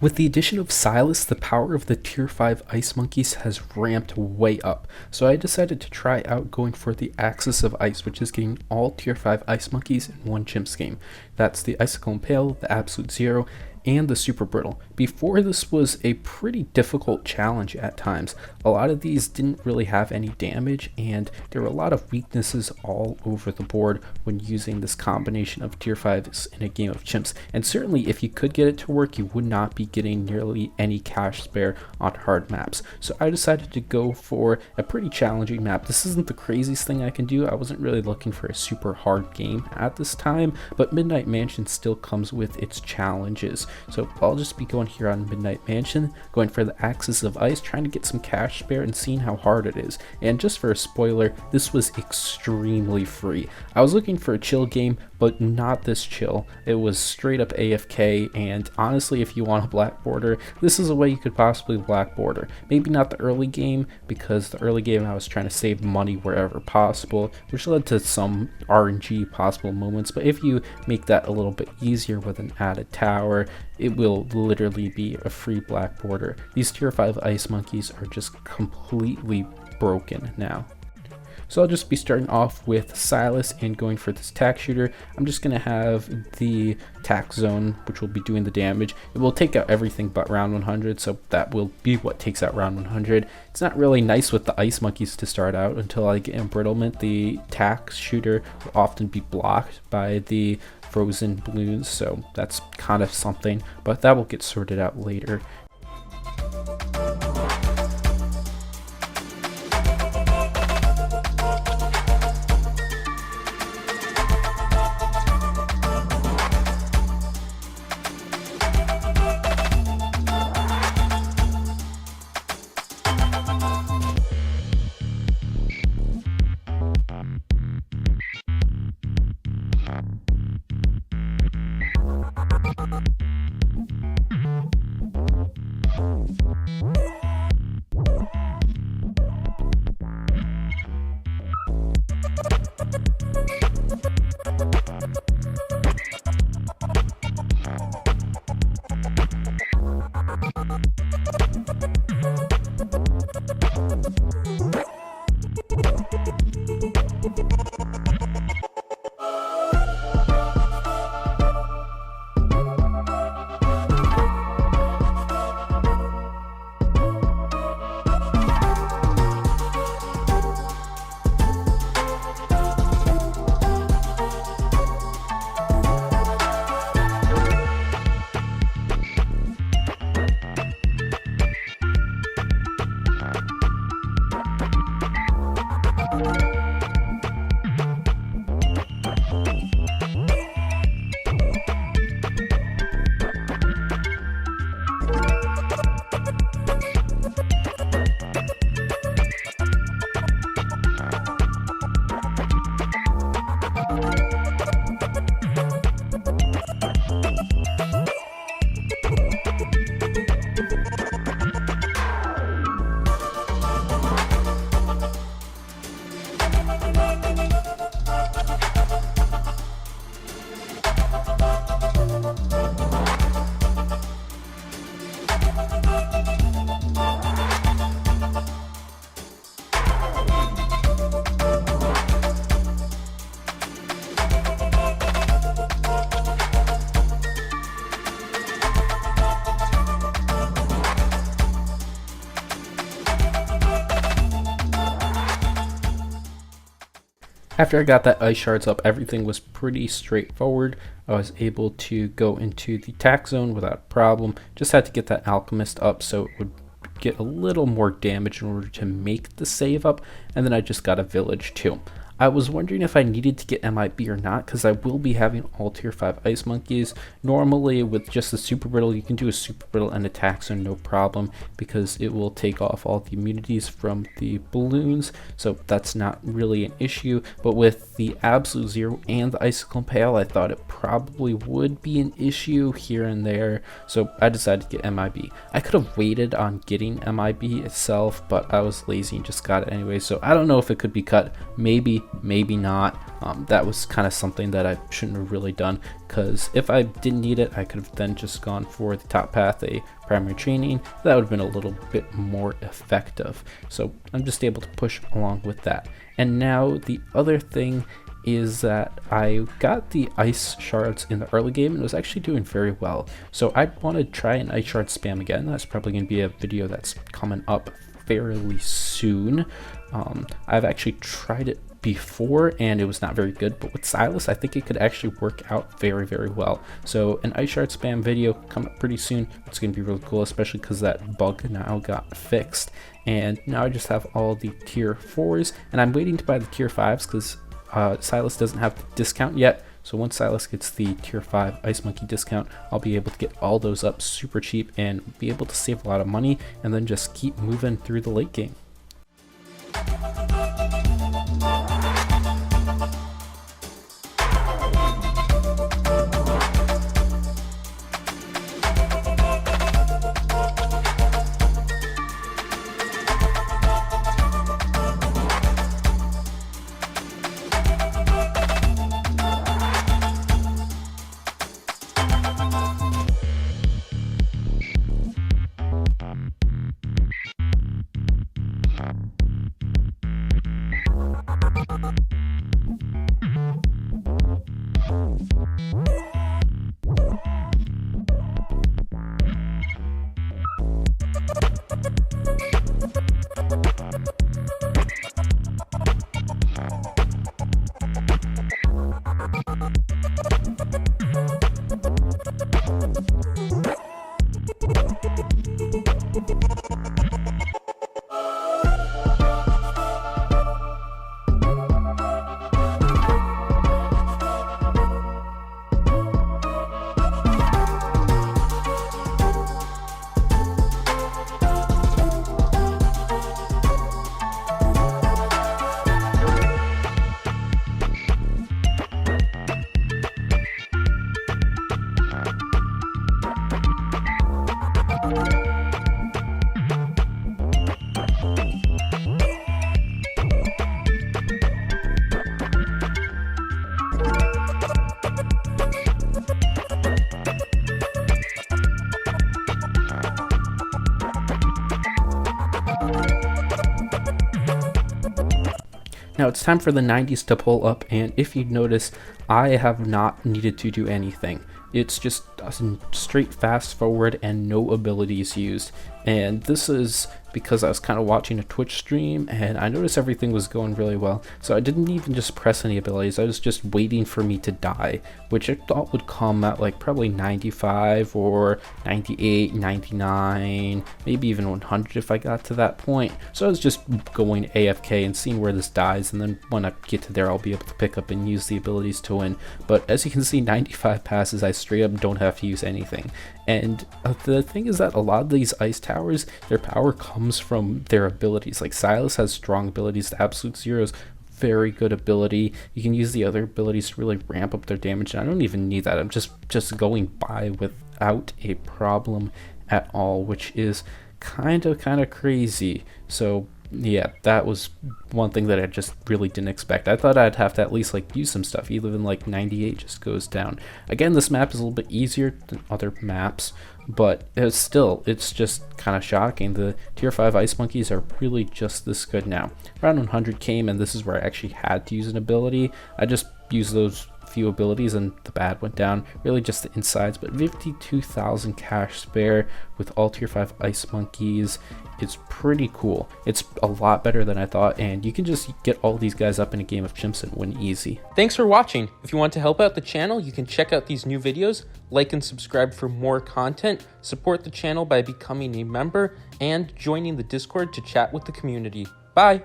With the addition of Silas, the power of the Tier 5 Ice Monkeys has ramped way up, so I decided to try out going for the Axis of Ice, which is getting all Tier 5 Ice Monkeys in one Chimps game. That's the Icicle Impale, the Absolute Zero, and the Super Brittle. Before, this was a pretty difficult challenge at times. A lot of these didn't really have any damage, and there were a lot of weaknesses all over the board when using this combination of Tier 5s in a game of Chimps. And certainly if you could get it to work, you would not be getting nearly any cash spare on hard maps. So I decided to go for a pretty challenging map. This isn't the craziest thing I can do. I wasn't really looking for a super hard game at this time, but Midnight Mansion still comes with its challenges. So I'll just be going here on Midnight Mansion, going for the Axis of Ice, trying to get some cash spare and seeing how hard it is. And just for a spoiler, this was extremely free. I was looking for a chill game, but not this chill. It was straight up AFK, and honestly, if you want a black border, this is a way you could possibly black border. Maybe not the early game, because the early game I was trying to save money wherever possible, which led to some RNG possible moments, but if you make that a little bit easier with an added tower, it will literally be a free black border. These Tier 5 Ice Monkeys are just completely broken now. So I'll just be starting off with Silas and going for this tack shooter. I'm just going to have the tack zone, which will be doing the damage. It will take out everything but round 100, so that will be what takes out round 100. It's not really nice with the Ice Monkeys to start out. Until I get Embrittlement, the tack shooter will often be blocked by the frozen balloons, so that's kind of something, but that will get sorted out later. After I got that ice shards up, everything was pretty straightforward. I was able to go into the tack zone without a problem. Just had to get that alchemist up so it would get a little more damage in order to make the save up, and then I just got a village too. I was wondering if I needed to get MIB or not, because I will be having all Tier 5 Ice Monkeys. Normally with just the Super Brittle, you can do a Super Brittle and attack zone no problem, because it will take off all the immunities from the balloons, so that's not really an issue. But with the Absolute Zero and the Icicle Impale, I thought it probably would be an issue here and there, so I decided to get MIB. I could have waited on getting MIB itself, but I was lazy and just got it anyway, so I don't know if it could be cut. Maybe, maybe not. That was kind of something that I shouldn't have really done, because if I didn't need it, I could have then just gone for the top path, a primary training. That would have been a little bit more effective. So I'm just able to push along with that. And now the other thing is that I got the ice shards in the early game and was actually doing very well. So I want to try an ice shard spam again. That's probably going to be a video that's coming up fairly soon. I've actually tried it before and it was not very good, but with Silas I think it could actually work out very, very well. So an ice shard spam video coming up pretty soon. It's going to be really cool, especially because that bug now got fixed, and now I just have all the tier 4s, and I'm waiting to buy the tier 5s because Silas doesn't have the discount yet. So once Silas gets the tier 5 Ice Monkey discount, I'll be able to get all those up super cheap and be able to save a lot of money, and then just keep moving through the late game. Now it's time for the 90s to pull up, and if you notice, I have not needed to do anything. It's just a straight fast forward and no abilities used. And this is because I was kind of watching a Twitch stream and I noticed everything was going really well. So I didn't even just press any abilities, I was just waiting for me to die, which I thought would come at like probably 95 or 98, 99, maybe even 100 if I got to that point. So I was just going AFK and seeing where this dies, and then when I get to there I'll be able to pick up and use the abilities to win. But as you can see, 95 passes, I straight up don't have to use anything. And the thing is that a lot of these ice towers, their power comes from their abilities. Like Silas has strong abilities, the Absolute Zero's very good ability. You can use the other abilities to really ramp up their damage, and I don't even need that. I'm just going by without a problem at all, which is kind of crazy. So yeah, that was one thing that I just really didn't expect. I thought I'd have to at least like use some stuff. Even like 98 just goes down. Again, this map is a little bit easier than other maps, but it's just kind of shocking. The tier 5 ice monkeys are really just this good now. Round 100 came, and this is where I actually had to use an ability. I just used those few abilities and the bad went down, really just the insides. But 52,000 cash spare with all tier 5 ice monkeys, it's pretty cool. It's a lot better than I thought, and you can just get all these guys up in a game of Chimps and win easy. Thanks for watching. If you want to help out the channel, you can check out these new videos, like and subscribe for more content, support the channel by becoming a member, and joining the Discord to chat with the community. Bye!